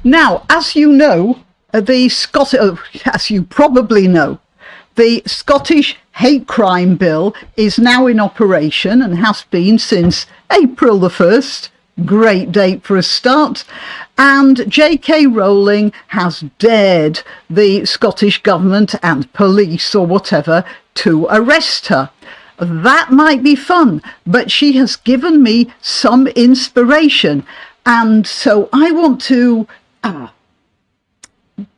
Now, as you know, as you probably know, the Scottish hate crime bill is now in operation and has been since April the 1st. Great date for a start. And J.K. Rowling has dared the Scottish government and police or whatever to arrest her. That might be fun, but she has given me some inspiration. And so I want to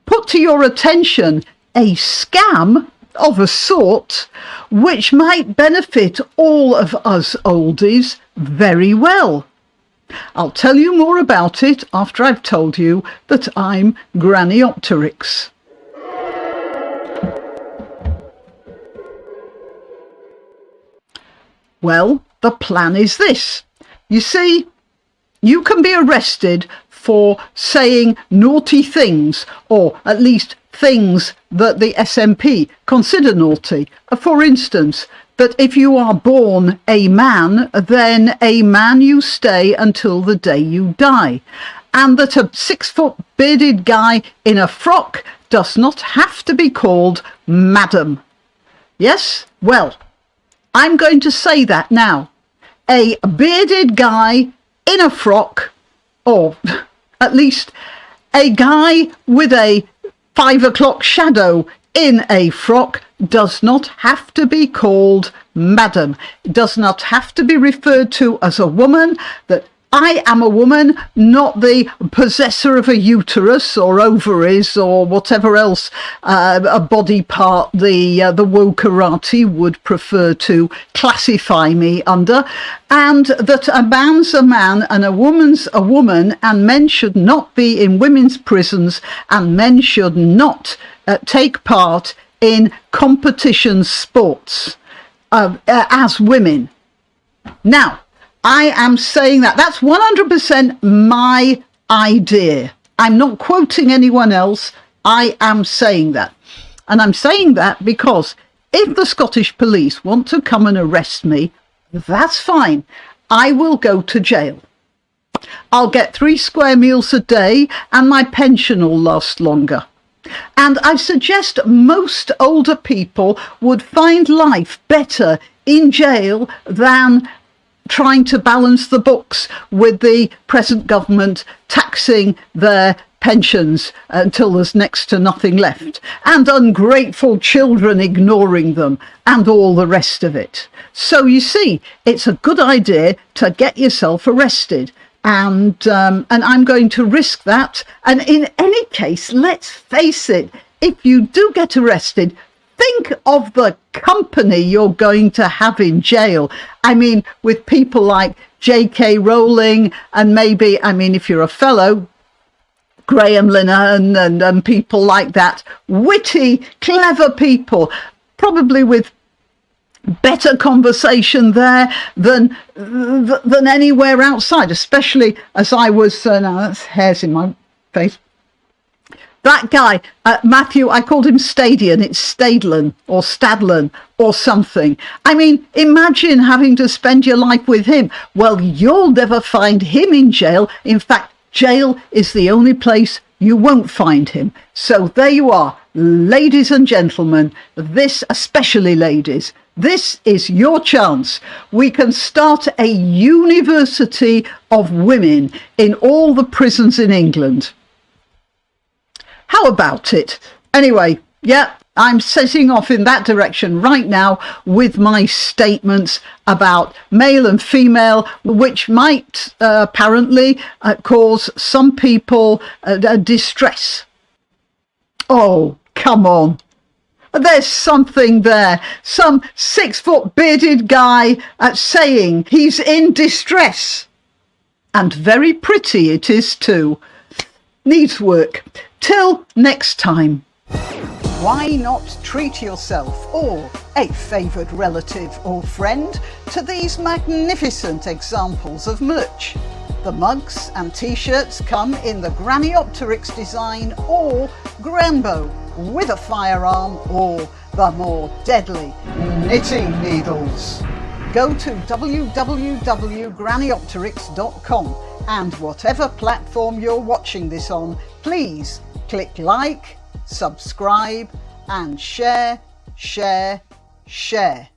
put to your attention a scam of a sort which might benefit all of us oldies very well. I'll tell you more about it after I've told you that I'm Granny Opterix. Well, the plan is this. You see, you can be arrested for saying naughty things, or at least things that the SNP consider naughty. For instance, that if you are born a man, then a man you stay until the day you die. And that a 6-foot bearded guy in a frock does not have to be called madam. Yes? Well, I'm going to say that now. A bearded guy in a frock, or at least a guy with a 5 o'clock shadow in a frock, does not have to be called madam. It does not have to be referred to as a woman, that I am a woman, not the possessor of a uterus or ovaries or whatever else a body part the wokerati would prefer to classify me under, and that a man's a man and a woman's a woman, and men should not be in women's prisons, and men should not take part in competition sports as women. Now, I am saying that. That's 100% my idea. I'm not quoting anyone else. I am saying that. And I'm saying that because if the Scottish police want to come and arrest me, that's fine. I will go to jail. I'll get 3 square meals a day and my pension will last longer. And I suggest most older people would find life better in jail than trying to balance the books with the present government taxing their pensions until there's next to nothing left, and ungrateful children ignoring them, and all the rest of it. So you see, it's a good idea to get yourself arrested. And I'm going to risk that. And in any case, let's face it, if you do get arrested, think of the company you're going to have in jail. I mean, with people like J.K. Rowling, and maybe, I mean, if you're a fellow, Graham Linehan and people like that, witty, clever people, probably with better conversation there than anywhere outside, especially as I was, now that's hairs in my face. That guy, Matthew, I called him Stadion, it's Stadlen or Stadlen or something. I mean, imagine having to spend your life with him. Well, you'll never find him in jail. In fact, jail is the only place you won't find him. So there you are, ladies and gentlemen, this, especially ladies, this is your chance. We can start a university of women in all the prisons in England. How about it? Anyway, yeah, I'm setting off in that direction right now with my statements about male and female, which might apparently cause some people distress. Oh, come on. There's something there. Some 6-foot bearded guy saying he's in distress. And very pretty it is too. Needs work. Till next time. Why not treat yourself or a favoured relative or friend to these magnificent examples of merch? The mugs and t-shirts come in the Granny Opterix design or Granbo with a firearm or the more deadly knitting needles. go to www.grannyopteryx.com, and whatever platform you're watching this on, please click like, subscribe and share, share, share.